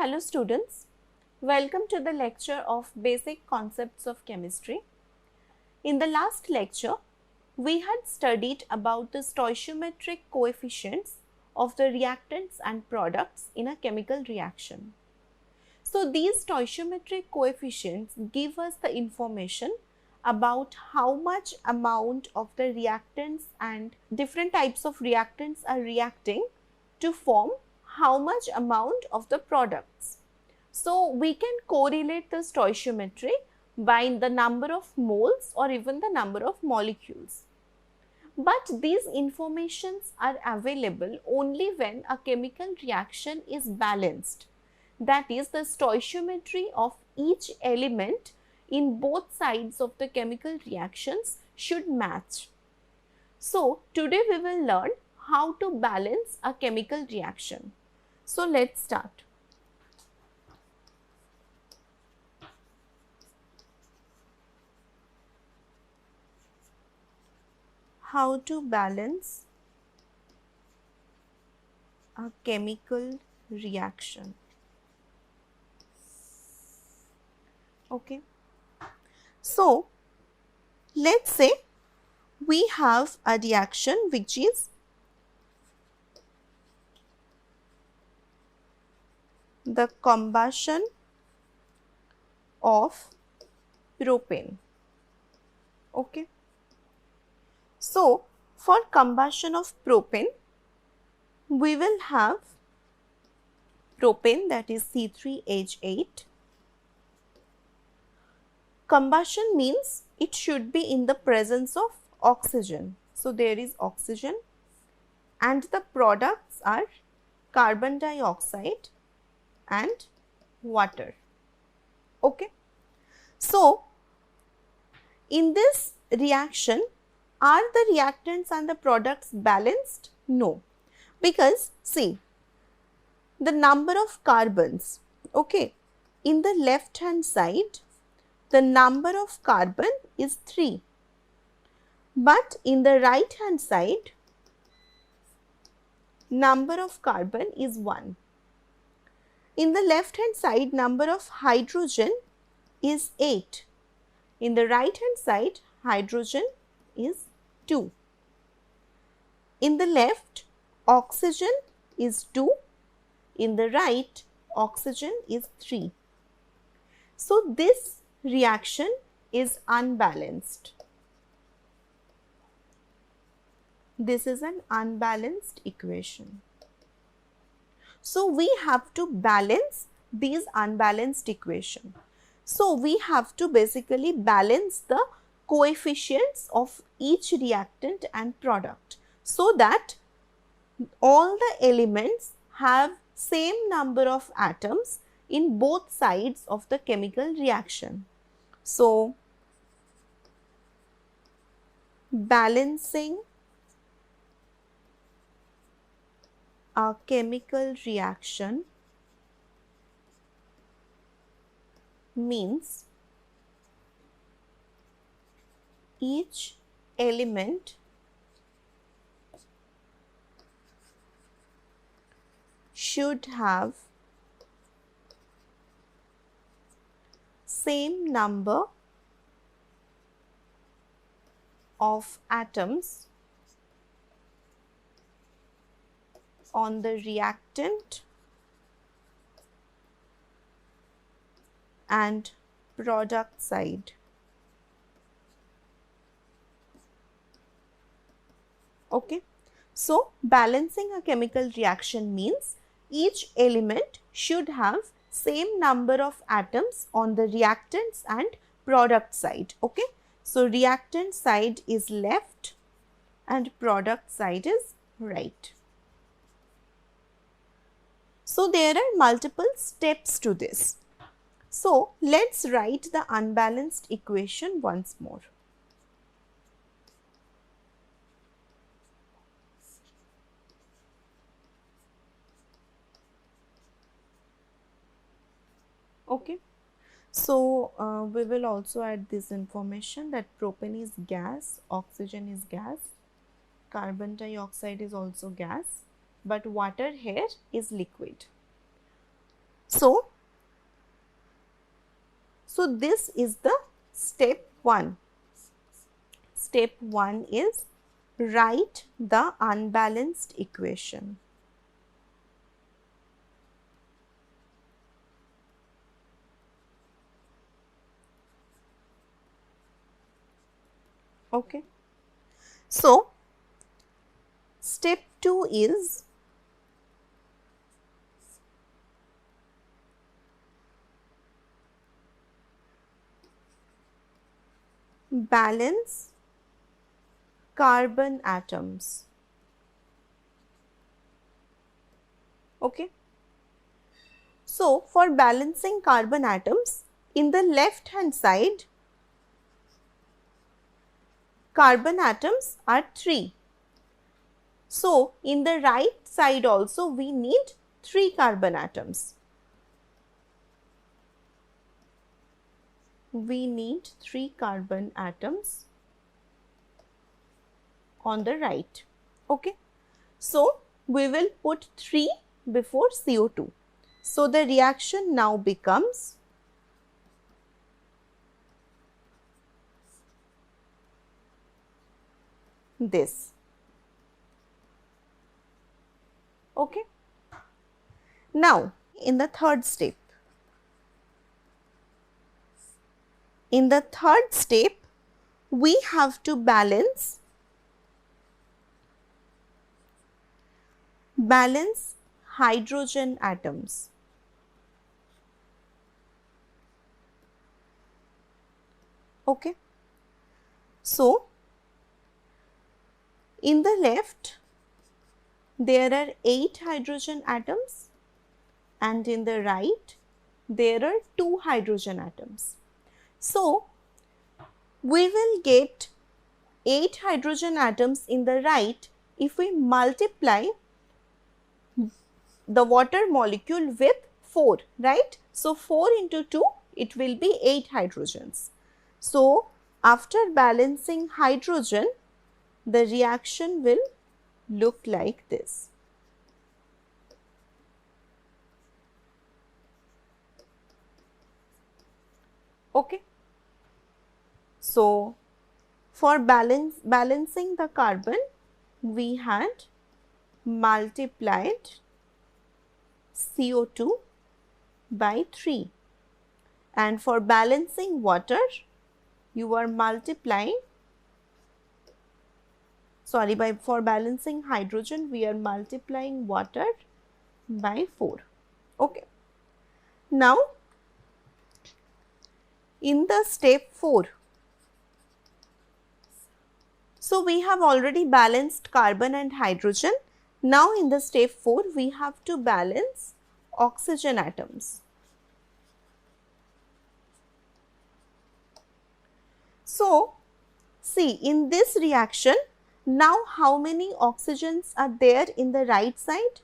Hello students, welcome to the lecture of Basic Concepts of Chemistry. In the last lecture, we had studied about the stoichiometric coefficients of the reactants and products in a chemical reaction. So these stoichiometric coefficients give us the information about how much amount of the reactants and different types of reactants are reacting to form how much amount of the products. So we can correlate the stoichiometry by the number of moles or even the number of molecules. But these informations are available only when a chemical reaction is balanced. That is, the stoichiometry of each element in both sides of the chemical reactions should match. So today we will learn how to balance a chemical reaction. So let's start. How to balance a chemical reaction. Okay. So let's say we have a reaction which is the combustion of propane. Okay. So for combustion of propane, we will have propane, that is C3H8. Combustion means it should be in the presence of oxygen. So there is oxygen and the products are carbon dioxide and water. Okay. So in this reaction, are the reactants and the products balanced? No, because see, the number of carbons, okay, in the left hand side, the number of carbon is 3, but in the right hand side, number of carbon is 1. In the left hand side, number of hydrogen is 8. In the right hand side, hydrogen is 2. In the left, oxygen is 2. In the right, oxygen is 3. So this reaction is unbalanced. This is an unbalanced equation. So we have to balance these unbalanced equations. So we have to basically balance the coefficients of each reactant and product so that all the elements have same number of atoms in both sides of the chemical reaction. So balancing a chemical reaction means each element should have same number of atoms on the reactant and product side. Okay. So balancing a chemical reaction means each element should have same number of atoms on the reactants and product side. Okay. So reactant side is left and product side is right. So there are multiple steps to this. So let's write the unbalanced equation once more. Okay. So we will also add this information that propane is gas, oxygen is gas, carbon dioxide is also gas, but water here is liquid. So this is the step 1. Step 1 is write the unbalanced equation. Okay. So step 2 is balance carbon atoms. Okay. So for balancing carbon atoms, in the left hand side, carbon atoms are 3. So in the right side also we need 3 carbon atoms. We need 3 carbon atoms on the right. Okay. So we will put 3 before CO2. So the reaction now becomes this. Okay. Now in the third step, we have to balance hydrogen atoms. Okay. So in the left there are 8 hydrogen atoms and in the right there are 2 hydrogen atoms. So we will get 8 hydrogen atoms in the right if we multiply the water molecule with 4, right? So 4 into 2, it will be 8 hydrogens. So after balancing hydrogen, the reaction will look like this. Okay. So for balancing the carbon, we had multiplied CO2 by 3, and for balancing water, you are multiplying, for balancing hydrogen, we are multiplying water by 4. Okay. Now in the step 4, so we have already balanced carbon and hydrogen. Now in the step 4, we have to balance oxygen atoms. So see, in this reaction, now how many oxygens are there in the right side?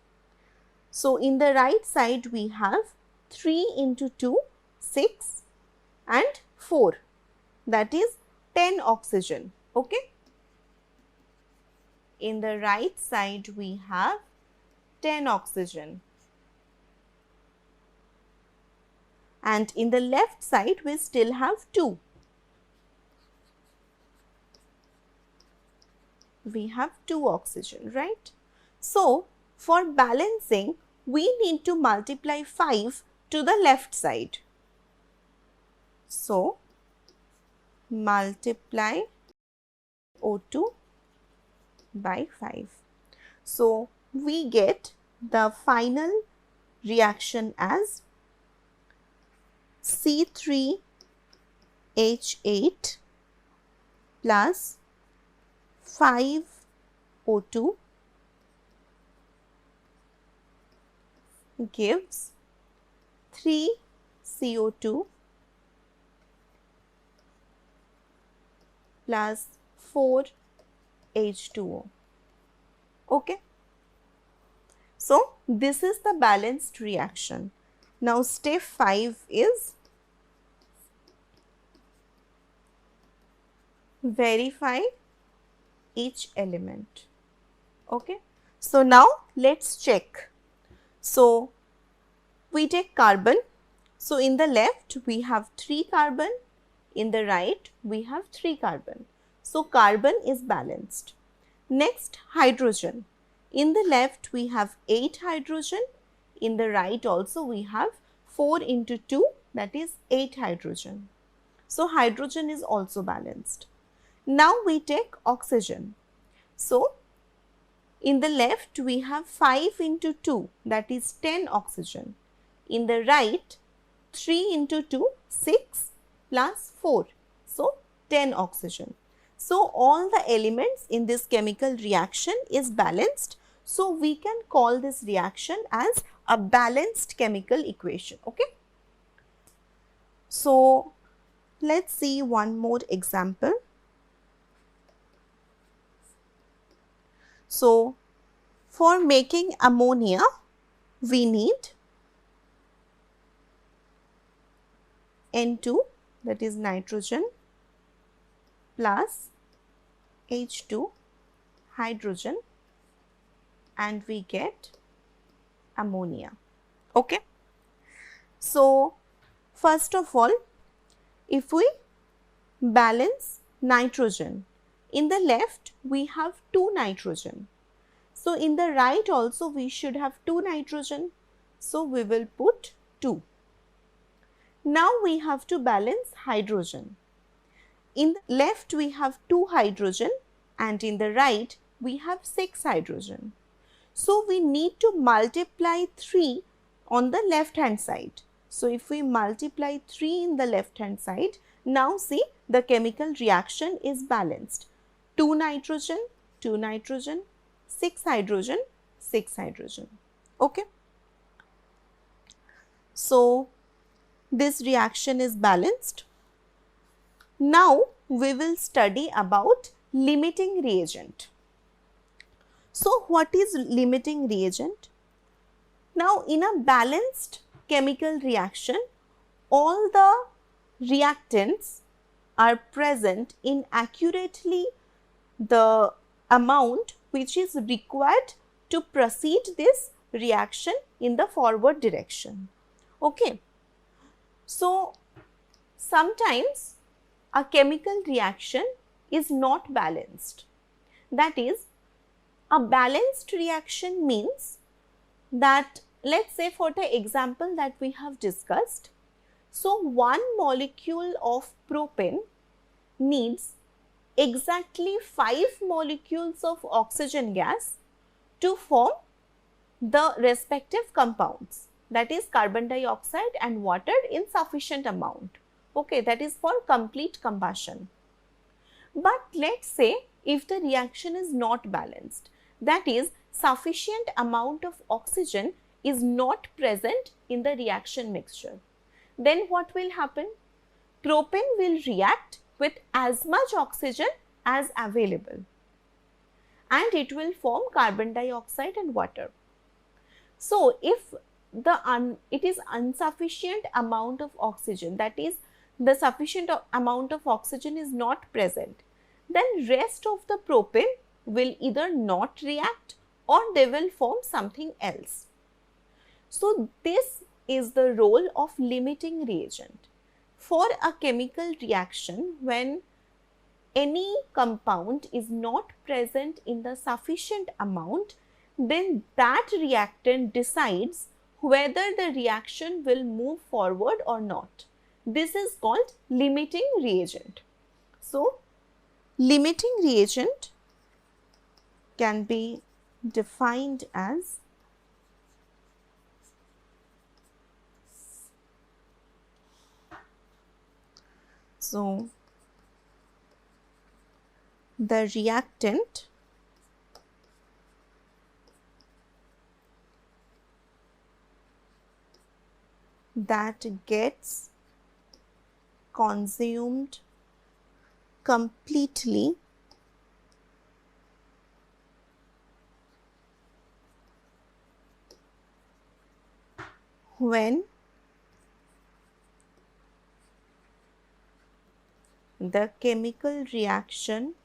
So in the right side we have 3 into 2, 6 and 4, that is 10 oxygen. Okay. In the right side we have 10 oxygen and in the left side we still have 2. We have 2 oxygen, right? So for balancing, we need to multiply 5 to the left side. So multiply O2 by 5. So we get the final reaction as C3H8 plus 5 O2 gives 3 CO2 plus 4 H2O. Okay. So this is the balanced reaction. Now step 5 is verify each element. Okay. So now let's check. So We take carbon. So, in the left we have 3 carbon, in the right we have 3 carbon. So, carbon is balanced. Next, hydrogen. In the left we have 8 hydrogen, in the right also we have 4 into 2, that is 8 hydrogen. So, hydrogen is also balanced. Now, we take oxygen. So, in the left we have 5 into 2, that is 10 oxygen. In the right 3 into 2, 6 plus 4. So, 10 oxygen. So, all the elements in this chemical reaction is balanced. So, we can call this reaction as a balanced chemical equation. Okay. So, let's see one more example. So, for making ammonia, we need N2, that is nitrogen, plus H2 hydrogen, and we get ammonia. Okay. So, first of all, if we balance nitrogen, in the left we have 2 nitrogen. So, in the right also we should have 2 nitrogen. So, we will put 2. Now, we have to balance hydrogen. In the left we have 2 hydrogen and in the right we have 6 hydrogen. So, we need to multiply 3 on the left hand side. So, if we multiply 3 in the left hand side, now see the chemical reaction is balanced. 2 nitrogen, 2 nitrogen, 6 hydrogen, 6 hydrogen. Okay. So, this reaction is balanced. Now, we will study about limiting reagent. So, what is limiting reagent? Now, in a balanced chemical reaction, all the reactants are present in accurately the amount which is required to proceed this reaction in the forward direction. Okay. So, sometimes a chemical reaction is not balanced. That is, a balanced reaction means that, let us say for the example that we have discussed, so one molecule of propane needs exactly 5 molecules of oxygen gas to form the respective compounds, that is carbon dioxide and water in sufficient amount. Okay, that is for complete combustion. But let us say if the reaction is not balanced, that is sufficient amount of oxygen is not present in the reaction mixture, then what will happen? Propane will react with as much oxygen as available and it will form carbon dioxide and water. So, if it is insufficient amount of oxygen, that is the sufficient amount of oxygen is not present, then rest of the propane will either not react or they will form something else. So, this is the role of limiting reagent. For a chemical reaction, when any compound is not present in the sufficient amount, then that reactant decides whether the reaction will move forward or not. This is called limiting reagent. So, limiting reagent can be defined as the reactant that gets consumed completely when the chemical reaction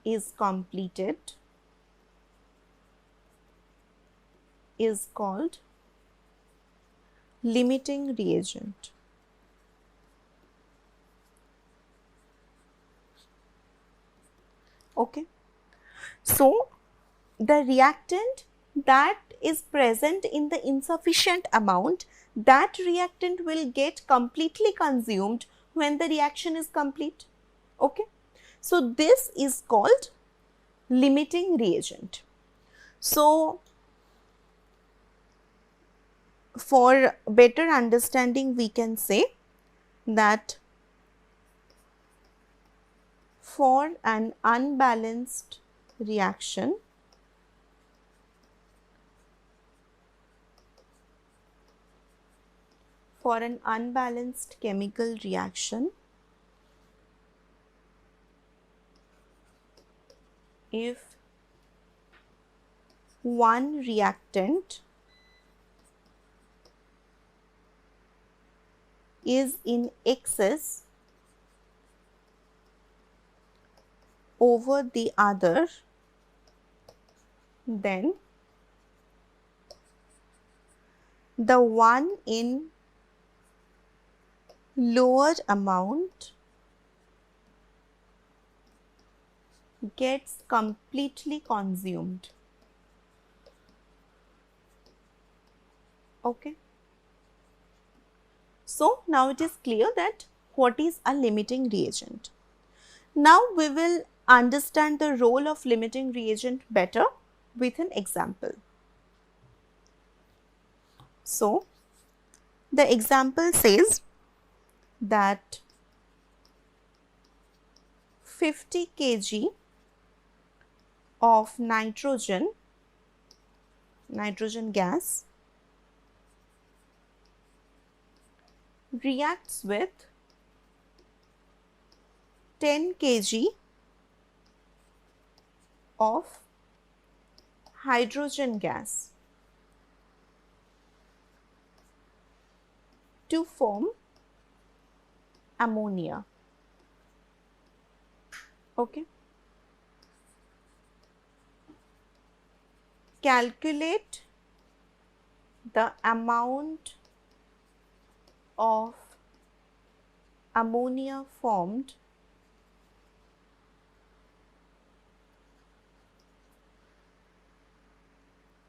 is completed is called limiting reagent. Okay. So, the reactant that is present in the insufficient amount, that reactant will get completely consumed when the reaction is complete. Okay. So, this is called limiting reagent. So, for better understanding, we can say that for an unbalanced reaction, for an unbalanced chemical reaction, if one reactant is in excess over the other, then the one in lower amount gets completely consumed. Okay. So, now it is clear that what is a limiting reagent. Now, we will understand the role of limiting reagent better with an example. So, the example says that 50 kg of nitrogen gas reacts with 10 kg of hydrogen gas to form ammonia. Okay. Calculate the amount of ammonia formed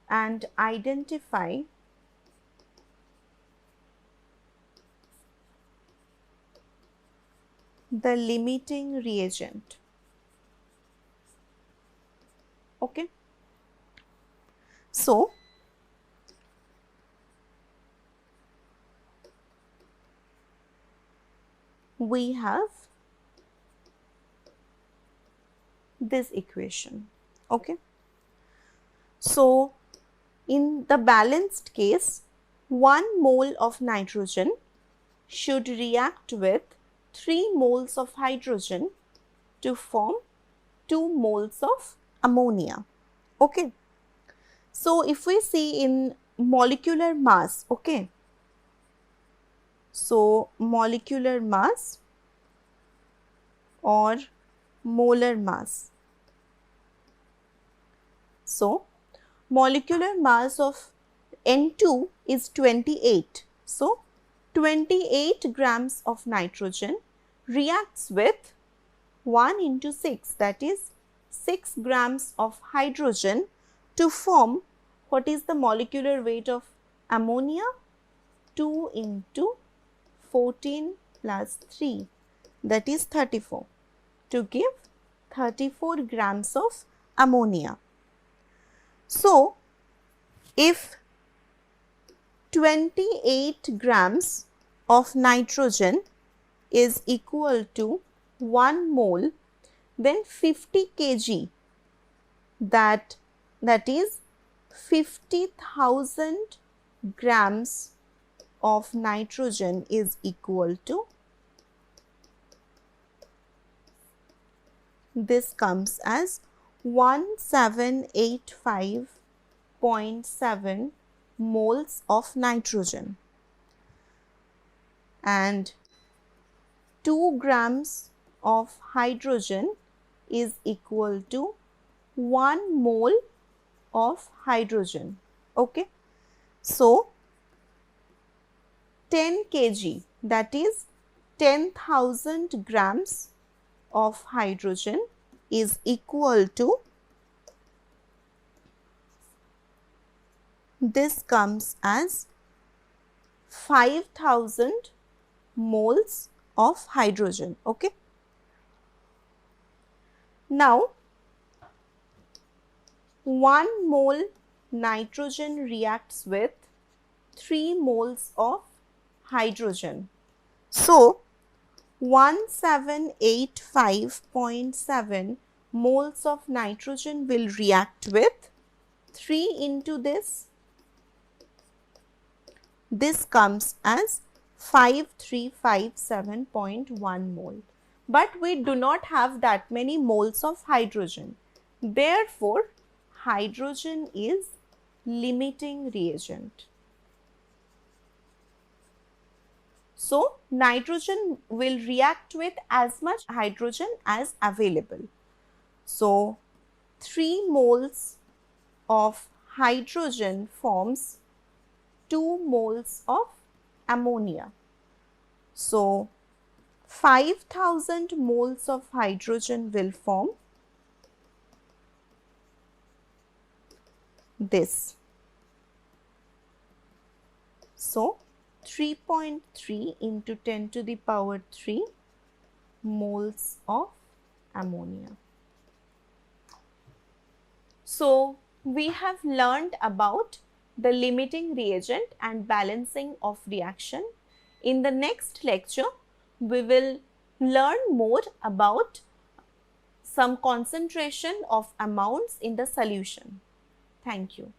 and identify the limiting reagent. Okay. So, we have this equation. Okay. So, in the balanced case, 1 mole of nitrogen should react with 3 moles of hydrogen to form 2 moles of ammonia. Okay. So, if we see in molecular mass, okay. So, molecular mass or molar mass. So, molecular mass of N2 is 28. So, 28 grams of nitrogen reacts with 1 into 6, that is 6 grams of hydrogen to form what is the molecular weight of ammonia? 2 into 14 plus 3, that is 34, to give 34 grams of ammonia. So, if 28 grams of nitrogen is equal to 1 mole, then 50 kg, that is 50,000 grams of nitrogen is equal to, this comes as 1785.7 moles of nitrogen, and 2 grams of hydrogen is equal to 1 mole of hydrogen. Okay. So, 10 kg, that is 10,000 grams of hydrogen is equal to, this comes as 5,000 moles of hydrogen. Okay. Now, 1 mole nitrogen reacts with 3 moles of hydrogen. So, 1785.7 moles of nitrogen will react with 3 into this. This comes as 5357.1 mole. But we do not have that many moles of hydrogen. Therefore, hydrogen is limiting reagent. So, nitrogen will react with as much hydrogen as available. So, 3 moles of hydrogen forms 2 moles of ammonia. So, 5,000 moles of hydrogen will form this. So, 3.3 into 10 to the power 3 moles of ammonia. So, we have learned about the limiting reagent and balancing of reaction. In the next lecture, we will learn more about some concentration of amounts in the solution. Thank you.